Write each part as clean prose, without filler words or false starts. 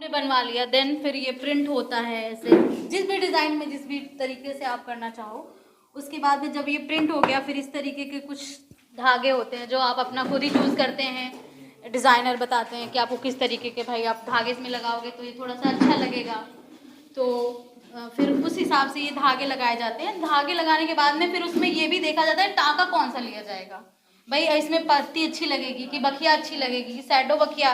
बनवा लिया, देन फिर ये प्रिंट होता है ऐसे जिस भी डिज़ाइन में जिस भी तरीके से आप करना चाहो। उसके बाद में जब ये प्रिंट हो गया फिर इस तरीके के कुछ धागे होते हैं जो आप अपना खुद ही चूज़ करते हैं। डिज़ाइनर बताते हैं कि आपको किस तरीके के भाई आप धागे इसमें लगाओगे तो ये थोड़ा सा अच्छा लगेगा, तो फिर उस हिसाब से ये धागे लगाए जाते हैं। धागे लगाने के बाद में फिर उसमें ये भी देखा जाता है टाँका कौन सा लिया जाएगा, भाई इसमें पत्ती अच्छी लगेगी कि बखिया अच्छी लगेगी कि सैडो बखिया,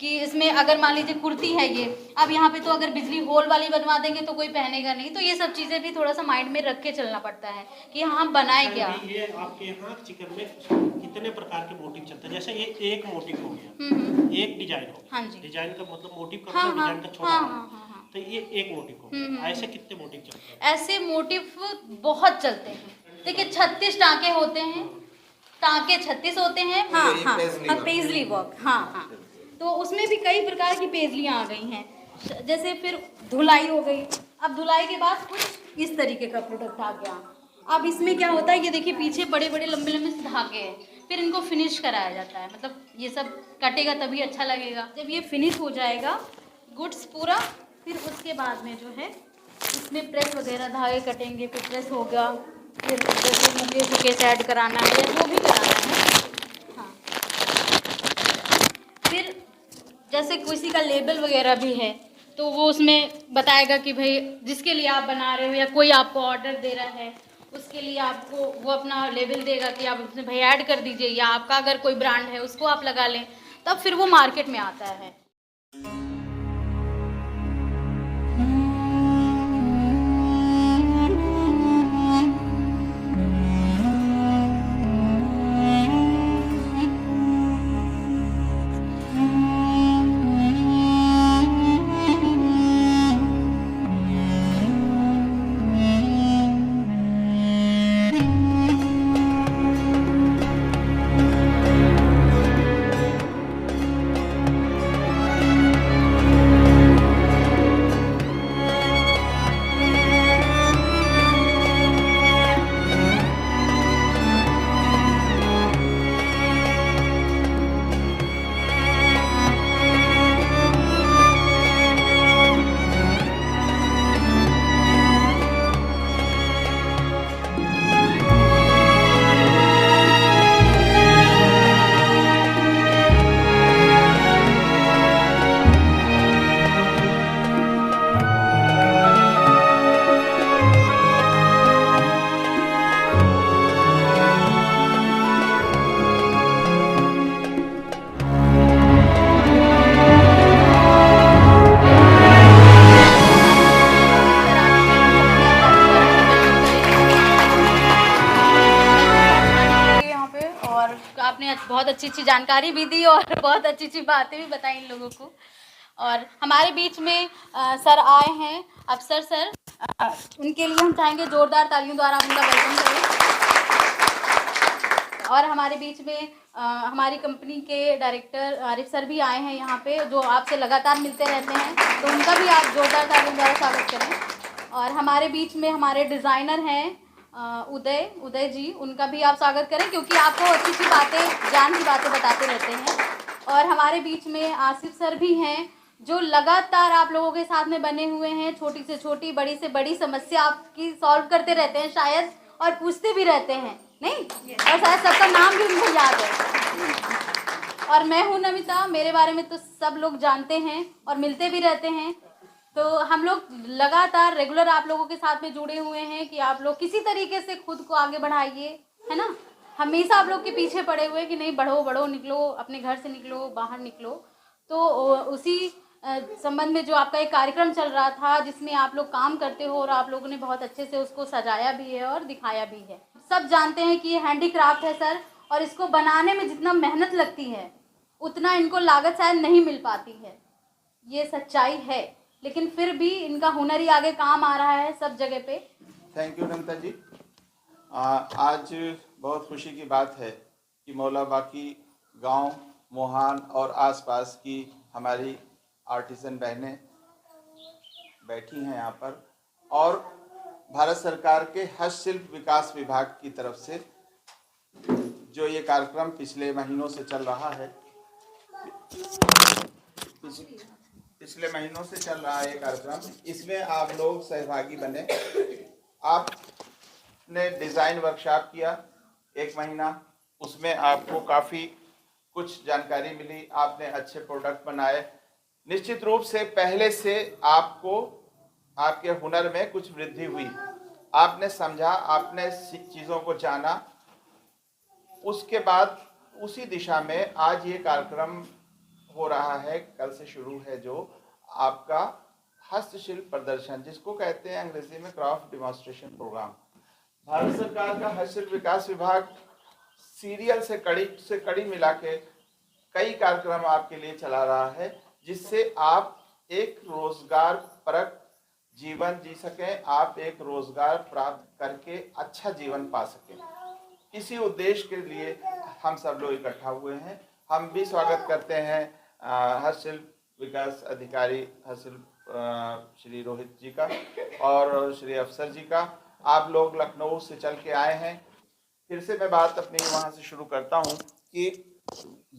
कि इसमें अगर मान लीजिए कुर्ती है ये, अब यहाँ पे तो अगर बिजली होल वाली बनवा देंगे तो कोई पहनेगा नहीं, तो ये सब चीज़ें भी थोड़ा सा माइंड में रख के चलना पड़ता है कि हम बनाए क्या। ये आपके यहाँ चिकन में कितने प्रकार के मोटिव चलते हैं? जैसे ये एक मोटिव हो गया, एक डिजाइन हो गया। हाँ जी, डिजाइन का मतलब मोटिव का हाँ, मतलब डिजाइन का छोटा हाँ, तो ये एक मोटिव हो गया। ऐसे कितने मोटिव चलते हैं? ऐसे मोटिव बहुत चलते हैं। देखिए 36 टाँके होते हैं, टाँके 36 होते हैं। हाँ, पेजली वर्क, हाँ, तो उसमें भी कई प्रकार की पेजलियाँ आ गई हैं। जैसे फिर धुलाई हो गई, अब धुलाई के बाद कुछ इस तरीके का प्रोडक्ट आ गया। अब इसमें क्या होता है, ये देखिए पीछे बड़े बड़े लंबे लंबे धागे हैं, फिर इनको फिनिश कराया जाता है, मतलब ये सब कटेगा तभी अच्छा लगेगा। जब ये फिनिश हो जाएगा गुड्स पूरा, फिर उसके बाद में जो है इसमें प्रेस वगैरह धागे कटेंगे, फिर प्रेस होगा, फिर जैसे मुके से ऐड कराना है या जो भी कराना है। हाँ, फिर जैसे किसी का लेबल वगैरह भी है तो वो उसमें बताएगा कि भाई जिसके लिए आप बना रहे हो या कोई आपको ऑर्डर दे रहा है उसके लिए आपको वो अपना लेबल देगा कि आप उसमें भाई ऐड कर दीजिए, या आपका अगर कोई ब्रांड है उसको आप लगा लें, तब फिर वो मार्केट में आता है। आपने बहुत अच्छी अच्छी जानकारी भी दी और बहुत अच्छी अच्छी बातें भी बताई इन लोगों को। और हमारे बीच में सर आए हैं, अफसर सर, उनके लिए हम चाहेंगे जोरदार तालियों द्वारा उनका वेलकम करें। और हमारे बीच में हमारी कंपनी के डायरेक्टर आरिफ सर भी आए हैं यहाँ पे, जो आपसे लगातार मिलते रहते हैं, तो उनका भी आप जोरदार तालियों द्वारा स्वागत करें। और हमारे बीच में हमारे डिज़ाइनर हैं उदय जी, उनका भी आप स्वागत करें क्योंकि आपको अच्छी अच्छी बातें, ज्ञान की बातें बताते रहते हैं। और हमारे बीच में आसिफ सर भी हैं जो लगातार आप लोगों के साथ में बने हुए हैं, छोटी से छोटी बड़ी से बड़ी समस्या आपकी सॉल्व करते रहते हैं शायद, और पूछते भी रहते हैं नहीं, और शायद सबका नाम भी उनको याद है। और मैं हूँ नमिता, मेरे बारे में तो सब लोग जानते हैं और मिलते भी रहते हैं, तो हम लोग लगातार रेगुलर आप लोगों के साथ में जुड़े हुए हैं कि आप लोग किसी तरीके से खुद को आगे बढ़ाइए, है ना। हमेशा आप लोग के पीछे पड़े हुए कि नहीं बढ़ो बढ़ो, निकलो अपने घर से, निकलो बाहर निकलो। तो उसी संबंध में जो आपका एक कार्यक्रम चल रहा था जिसमें आप लोग काम करते हो और आप लोगों ने बहुत अच्छे से उसको सजाया भी है और दिखाया भी है। सब जानते हैं कि ये हैंडीक्राफ्ट है सर, और इसको बनाने में जितना मेहनत लगती है उतना इनको लागत शायद नहीं मिल पाती है, ये सच्चाई है, लेकिन फिर भी इनका हुनर ही आगे काम आ रहा है सब जगह पे। थैंक यू नमिता जी। आज बहुत खुशी की बात है कि मौलाबाकी गांव, मोहान और आसपास की हमारी आर्टिसन बहनें बैठी हैं यहाँ पर, और भारत सरकार के हस्तशिल्प विकास विभाग की तरफ से जो ये कार्यक्रम पिछले महीनों से चल रहा है, पिछले महीनों से चल रहा है ये कार्यक्रम, इसमें आप लोग सहभागी बने। आपने डिज़ाइन वर्कशॉप किया 1 महीना, उसमें आपको काफ़ी कुछ जानकारी मिली, आपने अच्छे प्रोडक्ट बनाए। निश्चित रूप से पहले से आपको आपके हुनर में कुछ वृद्धि हुई, आपने समझा, आपने चीज़ों को जाना। उसके बाद उसी दिशा में आज ये कार्यक्रम हो रहा है, कल से शुरू है, जो आपका हस्तशिल्प प्रदर्शन, जिसको कहते हैं अंग्रेजी में क्राफ्ट डिमॉन्स्ट्रेशन प्रोग्राम। भारत सरकार का हस्तशिल्प विकास विभाग सीरियल से कड़ी मिला के कई कार्यक्रम आपके लिए चला रहा है, जिससे आप एक रोजगार परक जीवन जी सकें, आप एक रोजगार प्राप्त करके अच्छा जीवन पा सकें। इसी उद्देश्य के लिए हम सब लोग इकट्ठा हुए हैं। हम भी स्वागत करते हैं हस्तशिल्प विकास अधिकारी हस्तशिल्प श्री रोहित जी का और श्री अफसर जी का। आप लोग लखनऊ से चल के आए हैं। फिर से मैं बात अपनी वहाँ से शुरू करता हूँ कि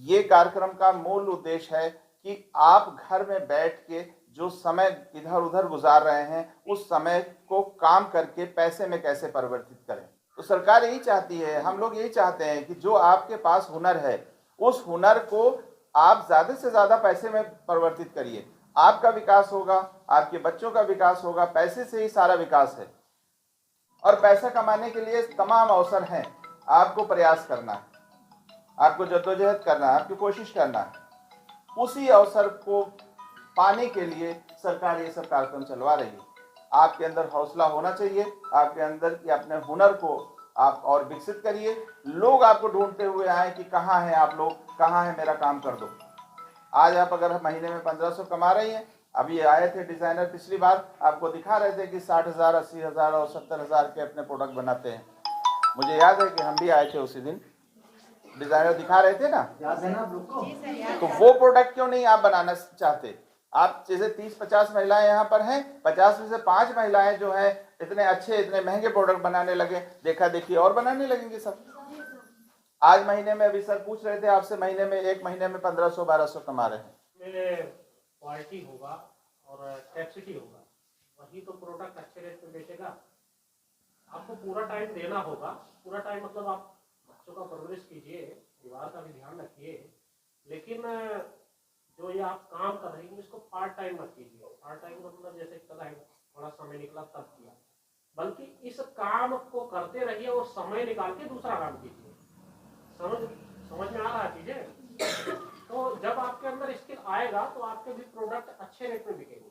ये कार्यक्रम का मूल उद्देश्य है कि आप घर में बैठ के जो समय इधर उधर गुजार रहे हैं, उस समय को काम करके पैसे में कैसे परिवर्तित करें। तो सरकार यही चाहती है, हम लोग यही चाहते हैं कि जो आपके पास हुनर है, उस हुनर को आप ज़्यादा से ज़्यादा पैसे में परिवर्तित करिए। आपका विकास होगा, आपके बच्चों का विकास होगा। पैसे से ही सारा विकास है और पैसा कमाने के लिए तमाम अवसर हैं। आपको प्रयास करना है, आपको जद्दोजहद करना है, आपकी कोशिश करना है। उसी अवसर को पाने के लिए सरकार ये सब कार्यक्रम चलवा रही है। आपके अंदर हौसला होना चाहिए, आपके अंदर कि अपने हुनर को आप और विकसित करिए। लोग आपको ढूंढते हुए आए कि कहाँ हैं आप लोग, कहाँ है, मेरा काम कर दो। आज आप अगर महीने में 1500 कमा रही हैं, अभी आए थे डिज़ाइनर पिछली बार, आपको दिखा रहे थे कि 60,000, 80,000 और 70,000 के अपने प्रोडक्ट बनाते हैं। मुझे याद है कि हम भी आए थे उसी दिन, डिज़ाइनर दिखा रहे थे ना, याद है ना आप लोग को? तो वो प्रोडक्ट क्यों नहीं आप बनाना चाहते? आप जैसे 30-50 महिलाएं यहाँ पर हैं, 50 में से 5 महिलाएं जो हैं इतने अच्छे, इतने महंगे प्रोडक्ट बनाने लगे, देखा देखी और बनाने लगेंगे सब। आज महीने में, अभी सर पूछ रहे थे आपसे, महीने में 1 महीने में 1500-1200 कमा रहे हैं। क्वालिटी होगा और टेक्सिटी होगा, वही तो प्रोडक्ट अच्छे रेट में बेचेगा। आपको पूरा टाइम देना होगा। पूरा टाइम मतलब आप बच्चों का परवरिश कीजिए, परिवार का भी ध्यान रखिए, लेकिन जो ये आप काम कर रही हैं इसको पार्ट टाइम मत कीजिए। पार्ट टाइम मतलब जैसे कल है थोड़ा समय निकला तब किया, बल्कि इस काम को करते रहिए और समय निकाल के दूसरा काम कीजिए। समझ में आ रहा है चीजें? तो जब आपके अंदर स्किल आएगा तो आपके भी प्रोडक्ट अच्छे रेट में बिकेंगे।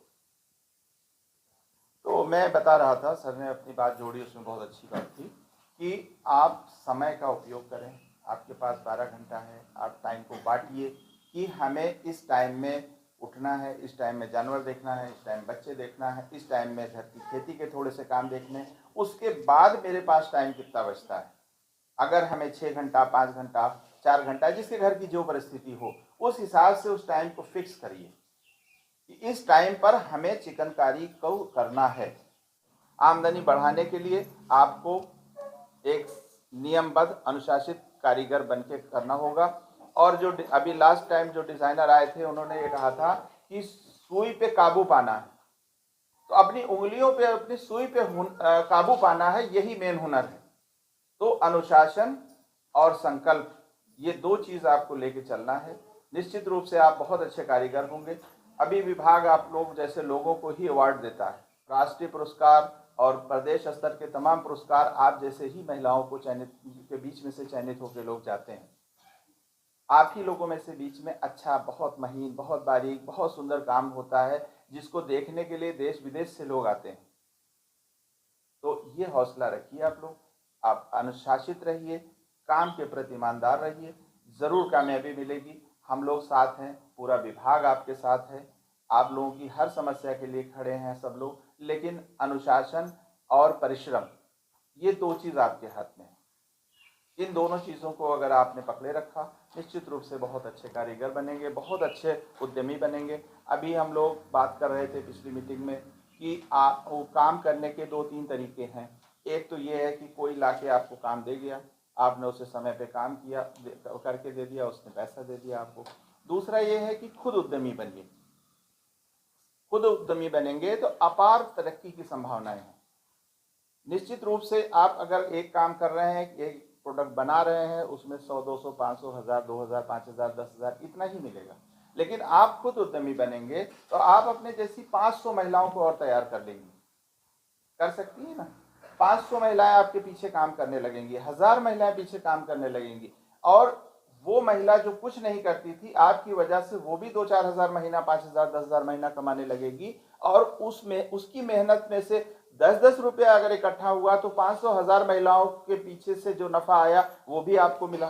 तो मैं बता रहा था, सर ने अपनी बात जोड़ी, उसमें बहुत अच्छी बात थी कि आप समय का उपयोग करें। आपके पास 12 घंटा है, आप टाइम को बांटिए कि हमें इस टाइम में उठना है, इस टाइम में जानवर देखना है, इस टाइम बच्चे देखना है, इस टाइम में घर की खेती के थोड़े से काम देखने हैं। उसके बाद मेरे पास टाइम कितना बचता है। अगर हमें 6 घंटा, 5 घंटा, 4 घंटा, जिसके घर की जो परिस्थिति हो, उस हिसाब से उस टाइम को फिक्स करिए कि इस टाइम पर हमें चिकनकारी को करना है। आमदनी बढ़ाने के लिए आपको एक नियमबद्ध अनुशासित कारीगर बन के करना होगा। और जो अभी लास्ट टाइम जो डिज़ाइनर आए थे, उन्होंने ये कहा था कि सुई पे काबू पाना है। तो अपनी उंगलियों पे, अपनी सुई पे काबू पाना है, यही मेन हुनर है। तो अनुशासन और संकल्प, ये 2 चीज़ आपको लेके चलना है। निश्चित रूप से आप बहुत अच्छे कारीगर होंगे। अभी विभाग आप लोग जैसे लोगों को ही अवार्ड देता है। राष्ट्रीय पुरस्कार और प्रदेश स्तर के तमाम पुरस्कार आप जैसे ही महिलाओं को चयनित के बीच में से चयनित होकर लोग जाते हैं। आप ही लोगों में से बीच में अच्छा, बहुत महीन, बहुत बारीक, बहुत सुंदर काम होता है, जिसको देखने के लिए देश विदेश से लोग आते हैं। तो ये हौसला रखिए आप लोग, आप अनुशासित रहिए, काम के प्रति ईमानदार रहिए, ज़रूर कामयाबी मिलेगी। हम लोग साथ हैं, पूरा विभाग आपके साथ है, आप लोगों की हर समस्या के लिए खड़े हैं सब लोग। लेकिन अनुशासन और परिश्रम, ये 2 चीज़ आपके हाथ में है। इन दोनों चीज़ों को अगर आपने पकड़े रखा, निश्चित रूप से बहुत अच्छे कारीगर बनेंगे, बहुत अच्छे उद्यमी बनेंगे। अभी हम लोग बात कर रहे थे पिछली मीटिंग में कि वो काम करने के 2-3 तरीके हैं। एक तो ये है कि कोई लाके आपको काम दे गया, आपने उसे समय पे काम किया, करके दे दिया, उसने पैसा दे दिया आपको। दूसरा ये है कि खुद उद्यमी बनिए। खुद उद्यमी बनेंगे तो अपार तरक्की की संभावनाएं हैं। निश्चित रूप से आप अगर एक काम कर रहे हैं, एक प्रोडक्ट बना रहे हैं, उसमें 100, 200, 500, 1000, 2000, 5000, 10,000 इतना ही मिलेगा। लेकिन आप खुद उद्यमी बनेंगे तो आप अपने जैसी 500 महिलाओं को और तैयार कर लेंगी, कर सकती हैं ना। 500 महिलाएं आपके पीछे काम करने लगेंगी, 1000 महिलाएं पीछे काम करने लगेंगी, और वो महिला जो कुछ नहीं करती थी, आपकी वजह से वो भी 2-4 हजार महीना, 5,000, 10,000 महीना कमाने लगेगी। और उसमें उसकी मेहनत में से 10-10 रुपया अगर इकट्ठा हुआ तो 500 हजार महिलाओं के पीछे से जो नफा आया वो भी आपको मिला।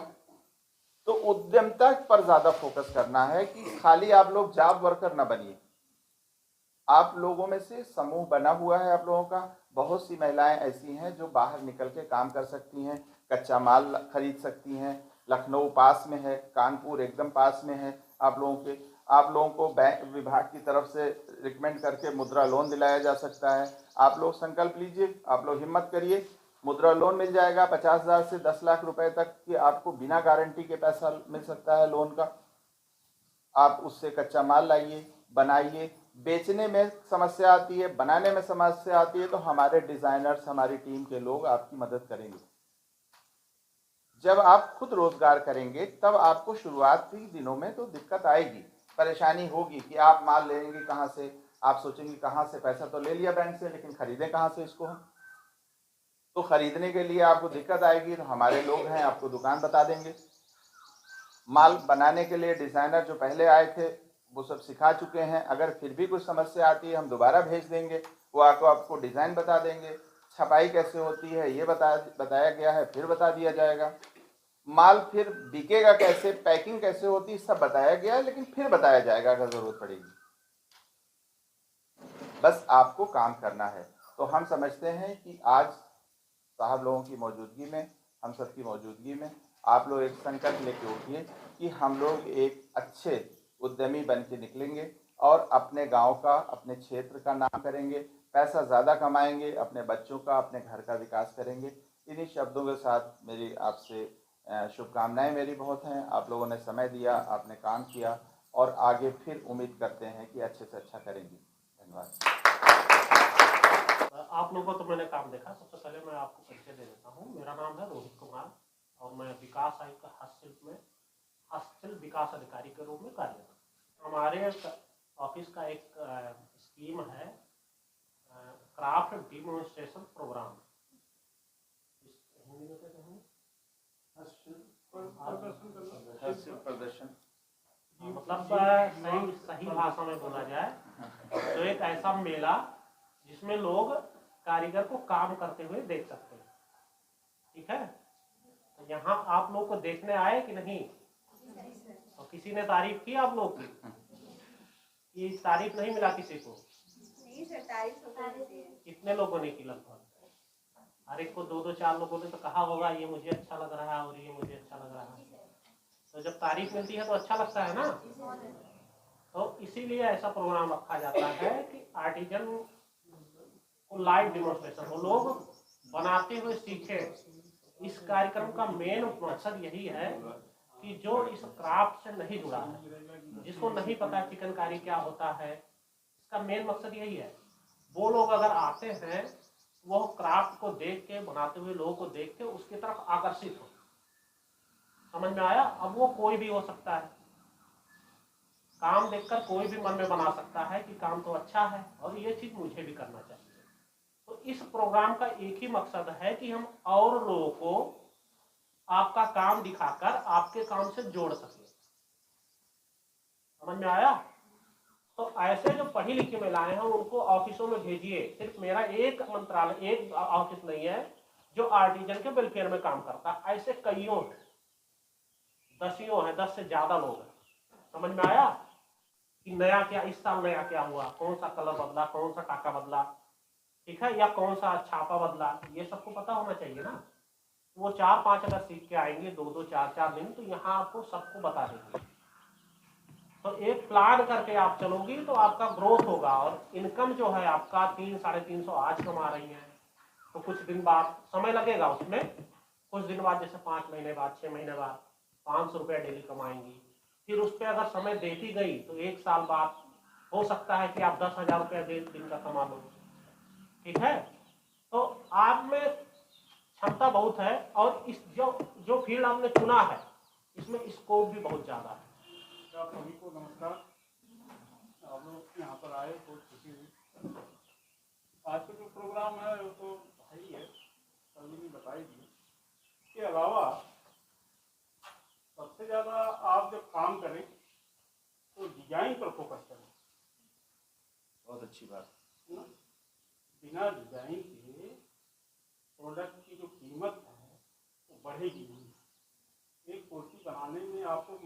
तो उद्यमता पर ज्यादा फोकस करना है कि खाली आप लोग जॉब वर्कर ना बनिए। आप लोगों में से समूह बना हुआ है आप लोगों का, बहुत सी महिलाएं ऐसी हैं जो बाहर निकल के काम कर सकती हैं, कच्चा माल खरीद सकती हैं। लखनऊ पास में है, कानपुर एकदम पास में है। आप लोगों को बैंक विभाग की तरफ से रिकमेंड करके मुद्रा लोन दिलाया जा सकता है। आप लोग संकल्प लीजिए, आप लोग हिम्मत करिए, मुद्रा लोन मिल जाएगा। 50,000 से 10 लाख रुपए तक की आपको बिना गारंटी के पैसा मिल सकता है लोन का। आप उससे कच्चा माल लाइए, बनाइए। बेचने में समस्या आती है, बनाने में समस्या आती है, तो हमारे डिजाइनर्स, हमारी टीम के लोग आपकी मदद करेंगे। जब आप खुद रोजगार करेंगे तब आपको शुरुआती दिनों में तो दिक्कत आएगी, परेशानी होगी कि आप माल लेंगे कहाँ से। आप सोचेंगे कहाँ से, पैसा तो ले लिया बैंक से, लेकिन खरीदें कहाँ से इसको हम। तो खरीदने के लिए आपको दिक्कत आएगी, तो हमारे लोग हैं, आपको दुकान बता देंगे। माल बनाने के लिए डिजाइनर जो पहले आए थे वो सब सिखा चुके हैं। अगर फिर भी कुछ समस्या आती है हम दोबारा भेज देंगे, वो आपको डिजाइन बता देंगे। छपाई कैसे होती है ये बताया गया है, फिर बता दिया जाएगा। माल फिर बिकेगा कैसे, पैकिंग कैसे होती है, सब बताया गया है, लेकिन फिर बताया जाएगा अगर जरूरत पड़ेगी। बस आपको काम करना है। तो हम समझते हैं कि आज साहब लोगों की मौजूदगी में, हम सब की मौजूदगी में आप लोग एक संकल्प लेके उठिए कि हम लोग एक अच्छे उद्यमी बन के निकलेंगे और अपने गांव का, अपने क्षेत्र का नाम करेंगे, पैसा ज़्यादा कमाएंगे, अपने बच्चों का, अपने घर का विकास करेंगे। इन्हीं शब्दों के साथ मेरी आपसे शुभकामनाएं मेरी बहुत हैं। आप लोगों ने समय दिया, आपने काम किया, और आगे फिर उम्मीद करते हैं कि अच्छे से अच्छा करेंगे। धन्यवाद। आप लोगों को तो मैंने काम देखा। सबसे पहले मैं आपको परिचय दे देता हूँ। मेरा नाम है रोहित कुमार और मैं विकास आयुक्त हस्तशिल्प में हस्तशिल्प विकास अधिकारी के रूप में कार्यरत हूँ। हमारे ऑफिस का एक स्कीम है क्राफ्ट डेमोन्स्ट्रेशन प्रोग्राम। हिंदी में क्या कहेंगे? हस्तशिल्प प्रदर्शन। मतलब सही भाषा में बोला जाए तो एक ऐसा मेला जिसमें लोग कारीगर को काम करते हुए देख सकते हैं। ठीक है, तो यहाँ आप लोग को देखने आए कि नहीं? तो किसी ने तारीफ की आप लोग की? ये तारीफ नहीं मिला किसी को? नहीं सर, तारीफ कितने लोगों ने की? लगभग हर एक को 2-4 लोगों ने तो कहा होगा ये मुझे अच्छा लग रहा है और ये मुझे अच्छा लग रहा है। तो जब तारीफ मिलती है तो अच्छा लगता है ना। तो इसीलिए ऐसा प्रोग्राम रखा जाता है कि आर्टिजन को लाइव डेमोन्स्ट्रेशन हो, लोग बनाते हुए सीखे। इस कार्यक्रम का मेन मकसद यही है कि जो इस क्राफ्ट से नहीं जुड़ा है, जिसको नहीं पता चिकनकारी क्या होता है, इसका मेन मकसद यही है। वो लोग अगर आते हैं वो क्राफ्ट को देख के, बनाते हुए लोगों को देख के उसकी तरफ आकर्षित हो। समझ में आया? अब वो कोई भी हो सकता है, काम देखकर कोई भी मन में बना सकता है कि काम तो अच्छा है और ये चीज मुझे भी करना चाहिए। तो इस प्रोग्राम का एक ही मकसद है कि हम और लोगों को आपका काम दिखाकर आपके काम से जोड़ सके। समझ में आया? तो ऐसे जो पढ़ी लिखी महिलाएं हैं उनको ऑफिसों में भेजिए। सिर्फ मेरा एक मंत्रालय, एक ऑफिस नहीं है जो आर्टिजन के वेलफेयर में काम करता है, ऐसे कईयों हैं, दसियों हैं, 10 से ज्यादा लोग हैं। समझ में आया कि नया क्या, इस साल नया क्या हुआ, कौन सा कलर बदला, कौन सा टाका बदला, ठीक है, या कौन सा छापा बदला, ये सबको पता होना चाहिए ना। वो 4-5 अगर सीख के आएंगे 2-2, 4-4 दिन, तो यहाँ आपको सबको बता देंगे। तो एक प्लान करके आप चलोगी तो आपका ग्रोथ होगा। और इनकम जो है आपका 300-350 आज कमा रही है, तो कुछ दिन बाद समय लगेगा उसमें, कुछ दिन बाद जैसे 5 महीने बाद, 6 महीने बाद 500 रुपये डेली कमाएंगी। फिर उस पर अगर समय देती गई तो 1 साल बाद हो सकता है कि आप 10,000 रुपया दिन का कमा लो, ठीक है। तो आप में क्षमता बहुत है और इस जो फील्ड आपने चुना है इसमें स्कोप भी बहुत ज़्यादा है। आप सभी को नमस्कार। आप लोग यहाँ पर आए बहुत खुशी हुई। आज का जो प्रोग्राम है वो तो भाई है, सभी ने बताई दी। इसके अलावा सबसे ज़्यादा आप जब काम करें तो डिजाइन पर फोकस करें। बहुत अच्छी बात। है ना? बिना डिजाइन के प्रोडक्ट की जो कीमत है वो बढ़ेगी नहीं। एक कुर्सी बनाने में आपको